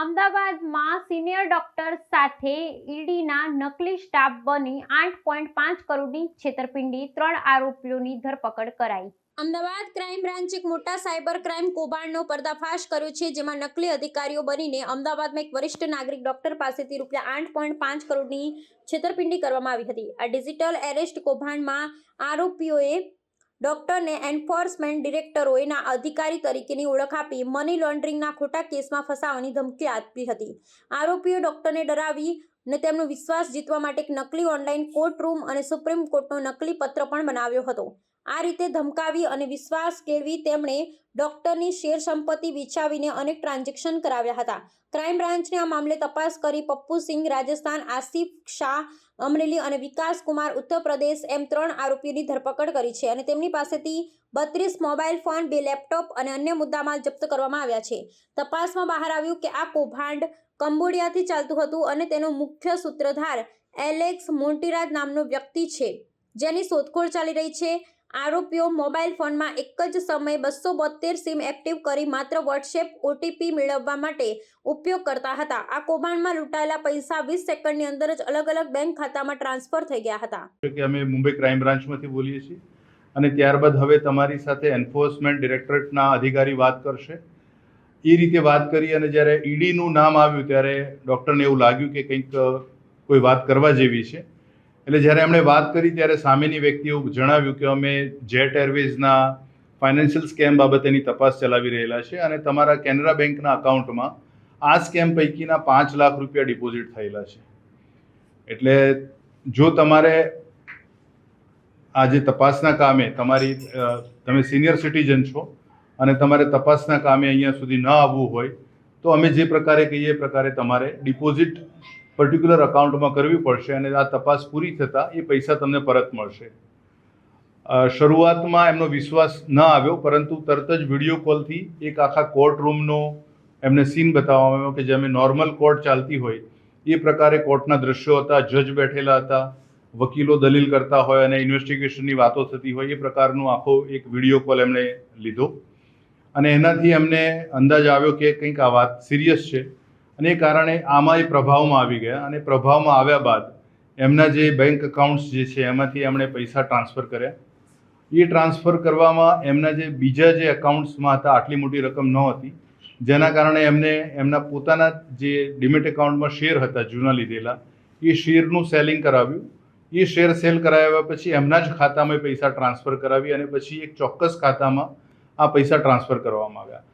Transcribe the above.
અમદાવાદમાં senior doctor સાથે ઈડીના નકલી સ્ટાફ બની 8.5 કરોડની છેતરપિંડી, 3 આરોપીઓની ધરપકડ કરાઈ. અમદાવાદ ક્રાઇમ બ્રાન્ચે એક મોટા સાયબર ક્રાઇમ કૌભાંડનો પર્દાફાશ કર્યો છે, જેમાં નકલી અધિકારીઓ બનીને અમદાવાદમાં એક વરિષ્ઠ નાગરિક ડોક્ટર પાસેથી રૂપિયા 8.5 કરોડની છેતરપિંડી કરવામાં આવી હતી. આ ડિજિટલ એરેસ્ટ કૌભાંડમાં આરોપીઓએ ડોક્ટરને એન્ફોર્સમેન્ટ ડિરેક્ટરોના અધિકારી તરીકેની ઓળખ આપી મની લોન્ડરિંગના ખોટા કેસમાં ફસાવવાની ધમકી આપી હતી. આરોપીઓ ડોક્ટરને ડરાવી અને તેમનો વિશ્વાસ જીતવા માટે એક નકલી ઓનલાઈન કોર્ટ રૂમ અને સુપ્રીમ કોર્ટનો નકલી પત્ર પણ બનાવ્યો હતો. આ રીતે ધમકાવી અને વિશ્વાસ કેળવી તેમણે ડોક્ટરની શેર સંપત્તિ વેચાવીને અનેક ટ્રાન્ઝેક્શન કરાવ્યા હતા. ક્રાઇમ બ્રાન્ચને આ મામલે તપાસ કરી પપ્પુ સિંઘ રાજસ્થાન, આસિફ શાહ અમરેલી અને વિકાસ કુમાર ઉત્તર પ્રદેશ એમ 3 આરોપીઓની ધરપકડ કરી છે અને તેમની પાસેથી 32 મોબાઈલ ફોન, 2 લેપટોપ અને અન્ય મુદ્દામાલ જપ્ત કરવામાં આવ્યા છે. તપાસમાં બહાર આવ્યું કે આ કૌભાંડ કંબોડિયાથી ચાલતું હતું અને તેનો મુખ્ય સૂત્રધાર એલેક્સ મોન્ટીરાજ નામનો વ્યક્તિ છે, જેની શોધખોળ ચાલી રહી છે. આરોપીઓ મોબાઈલ ફોનમાં એક જ સમયે 272 સિમ એક્ટિવ કરી માત્ર વોટ્સએપ ઓટીપી મેળવવા માટે ઉપયોગ કરતા હતા. આ કૌભાંડમાં લૂંટાયેલા પૈસા 20 સેકન્ડની અંદર જ અલગ અલગ બેંક ખાતામાં ટ્રાન્સફર થઈ ગયા હતા. અમે મુંબઈ ક્રાઇમ બ્રાન્ચમાંથી બોલીએ છીએ અને ત્યારબાદ હવે તમારી સાથે એન્ફોર્સમેન્ટ ડિરેક્ટરેટના અધિકારી વાત કરશે. એ રીતે વાત કરી અને જ્યારે ઈડીનું નામ આવ્યું ત્યારે ડૉક્ટરને એવું લાગ્યું કે કંઈક કોઈ વાત કરવા જેવી છે. એટલે જ્યારે એમણે વાત કરી ત્યારે સામેની વ્યક્તિએ એવું જણાવ્યું કે અમે જેટ એરવેઝના ફાઇનાન્શિયલ સ્કેમ બાબતેની તપાસ ચલાવી રહેલા છે અને તમારા કેનરા બેંકના અકાઉન્ટમાં આ સ્કેમ પૈકીના 5 લાખ રૂપિયા ડિપોઝિટ થયેલા છે. એટલે જો તમારે આ જે તપાસના કામે તમે સિનિયર સિટીઝન છો અને તમારે તપાસના કામે અહીંયા સુધી ન આવવું હોય તો અમે જે પ્રકારે કહીએ એ પ્રકારે તમારે ડિપોઝિટ પર્ટિક્યુલર અકાઉન્ટમાં કરવી પડશે અને આ તપાસ પૂરી થતાં એ પૈસા તમને પરત મળશે. શરૂઆતમાં એમનો વિશ્વાસ ન આવ્યો, પરંતુ તરત જ વિડીયો કોલથી એક આખા કોર્ટ રૂમનો એમને સીન બતાવવામાં આવ્યો કે જેમ નોર્મલ કોર્ટ ચાલતી હોય એ પ્રકારે કોર્ટના દ્રશ્યો હતા. જજ બેઠેલા હતા, વકીલો દલીલ કરતા હોય અને ઇન્વેસ્ટિગેશનની વાતો થતી હોય એ પ્રકારનો આખો એક વિડીયો કોલ એમણે લીધો અને એનાથી એમને અંદાજ આવ્યો કે કંઈક આ વાત સિરિયસ છે અને એ કારણે આમાં એ પ્રભાવમાં આવી ગયા અને પ્રભાવમાં આવ્યા બાદ એમના જે બેંક અકાઉન્ટ્સ જે છે એમાંથી એમણે પૈસા ટ્રાન્સફર કર્યા. એ ટ્રાન્સફર કરવામાં એમના જે બીજા જે અકાઉન્ટ્સમાં હતા આટલી મોટી રકમ ન હતી, જેના કારણે એમને એમના પોતાના જે ડીમેટ એકાઉન્ટમાં શેર હતા જૂના લીધેલા એ શેરનું સેલિંગ કરાવ્યું. એ શેર સેલ કરાવ્યા પછી એમના જ ખાતામાં પૈસા ટ્રાન્સફર કરાવી અને પછી એક ચોક્કસ ખાતામાં આ પૈસા ટ્રાન્સફર કરવામાં આવ્યા.